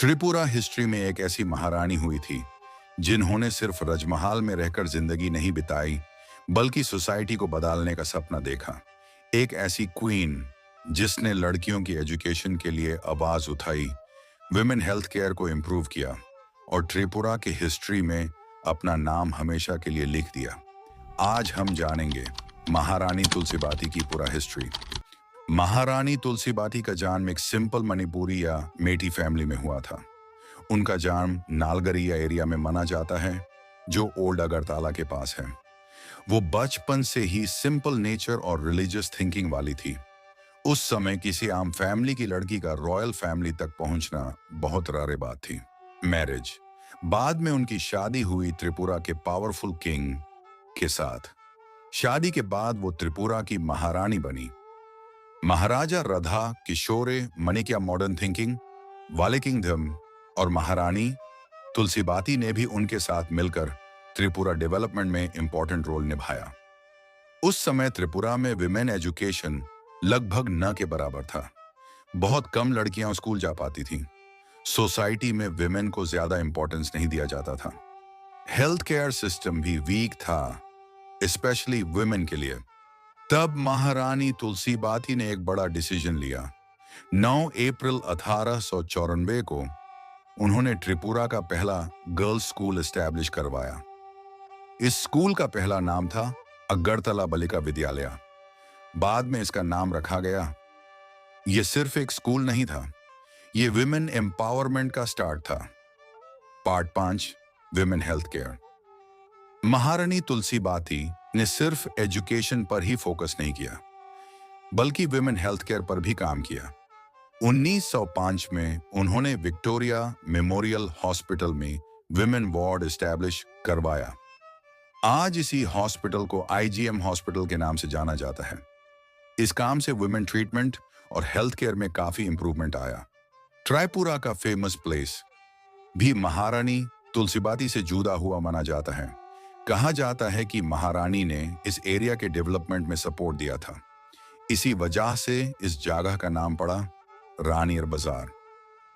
Tripura history में एक ऐसी महारानी हुई थी जिन्होंने सिर्फ रजमहल में रहकर जिंदगी नहीं बिताई बल्कि सोसाइटी को बदलने का सपना देखा। एक ऐसी क्वीन जिसने लड़कियों की एजुकेशन के लिए आवाज उठाई, विमेन हेल्थ केयर को इम्प्रूव किया और त्रिपुरा की हिस्ट्री में अपना नाम हमेशा के लिए लिख दिया। आज हम जानेंगे महारानी तुलसीबाती की पूरा हिस्ट्री। महारानी तुलसीबाती का जन्म एक सिंपल मणिपुरी या मेटी फैमिली में हुआ था। उनका जन्म नालगरिया एरिया में माना जाता है जो ओल्ड अगरतला के पास है। वो बचपन से ही सिंपल नेचर और रिलीजियस थिंकिंग वाली थी। उस समय किसी आम फैमिली की लड़की का रॉयल फैमिली तक पहुंचना बहुत रारे बात थी। मैरिज बाद में उनकी शादी हुई त्रिपुरा के पावरफुल किंग के साथ। शादी के बाद वो त्रिपुरा की महारानी बनी। महाराजा राधा किशोरे मणिक्या मॉडर्न थिंकिंग वाले किंगडम और महारानी तुलसीबाती ने भी उनके साथ मिलकर त्रिपुरा डेवलपमेंट में इंपॉर्टेंट रोल निभाया। उस समय त्रिपुरा में विमेन एजुकेशन लगभग न के बराबर था। बहुत कम लड़कियां स्कूल जा पाती थीं। सोसाइटी में विमेन को ज्यादा इंपॉर्टेंस नहीं दिया जाता था। हेल्थ केयर सिस्टम भी वीक था, स्पेशली विमेन के लिए। तब महारानी तुलसीबाती ने एक बड़ा डिसीजन लिया। 9 अप्रैल 1894 को उन्होंने त्रिपुरा का पहला गर्ल्स स्कूल एस्टैब्लिश करवाया। इस स्कूल का पहला नाम था अगरतला बालिका विद्यालय। बाद में इसका नाम रखा गया। यह सिर्फ एक स्कूल नहीं था, यह विमेन एम्पावरमेंट का स्टार्ट था। Part 5, women health care. महारानी तुलसीबाती ने सिर्फ एजुकेशन पर ही फोकस नहीं किया बल्कि विमेन हेल्थ केयर पर भी काम किया। 1905 में उन्होंने विक्टोरिया मेमोरियल हॉस्पिटल में विमेन वार्ड एस्टैब्लिश करवाया। आज इसी हॉस्पिटल को आईजीएम हॉस्पिटल के नाम से जाना जाता है। इस काम से विमेन ट्रीटमेंट और हेल्थ केयर में काफी इंप्रूवमेंट आया। त्रिपुरा का फेमस प्लेस भी महारानी तुलसीबाती से जुड़ा हुआ माना जाता है। कहा जाता है कि महारानी ने इस एरिया के डेवलपमेंट में सपोर्ट दिया था। इसी वजह से इस जगह का नाम पड़ा रानीर बाजार।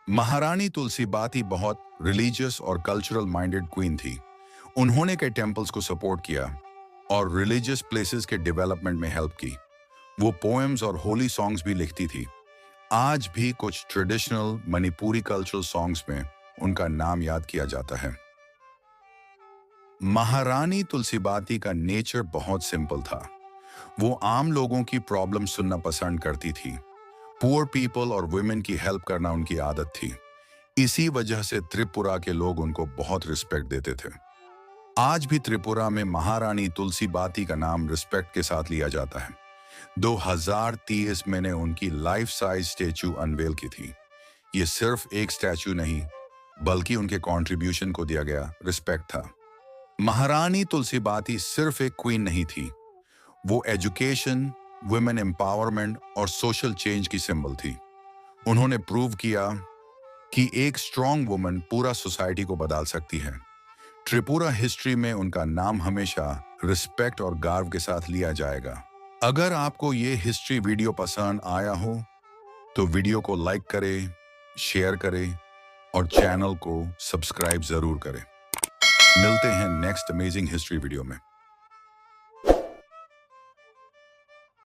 महारानी तुलसीबाती बहुत रिलीजियस और कल्चरल माइंडेड क्वीन थी। उन्होंने कई टेम्पल्स को सपोर्ट किया और रिलीजियस प्लेसेस के डेवलपमेंट में हेल्प की। वो पोएम्स और होली सॉन्ग्स भी लिखती थी। आज भी कुछ ट्रेडिशनल मणिपुरी कल्चरल सॉन्ग्स में उनका नाम याद किया जाता है। महारानी तुलसीबाती का नेचर बहुत सिंपल था। वो आम लोगों की प्रॉब्लम सुनना पसंद करती थी। पुअर पीपल और वुमेन की हेल्प करना उनकी आदत थी। इसी वजह से त्रिपुरा के लोग उनको बहुत रिस्पेक्ट देते थे। आज भी त्रिपुरा में महारानी तुलसीबाती का नाम रिस्पेक्ट के साथ लिया जाता है। 2023 में ने उनकी लाइफ साइज स्टैचू अनवेल की थी। ये सिर्फ एक स्टैचू नहीं बल्कि उनके कंट्रीब्यूशन को दिया गया रिस्पेक्ट था। महारानी तुलसीबाती सिर्फ एक क्वीन नहीं थी, वो एजुकेशन, वुमेन एम्पावरमेंट और सोशल चेंज की सिंबल थी। उन्होंने प्रूव किया कि एक स्ट्रॉन्ग वुमन पूरा सोसाइटी को बदल सकती है। त्रिपुरा हिस्ट्री में उनका नाम हमेशा रिस्पेक्ट और गर्व के साथ लिया जाएगा। अगर आपको ये हिस्ट्री वीडियो पसंद आया हो तो वीडियो को लाइक करें, शेयर करें और चैनल को सब्सक्राइब जरूर करें। मिलते हैं नेक्स्ट अमेजिंग हिस्ट्री वीडियो में।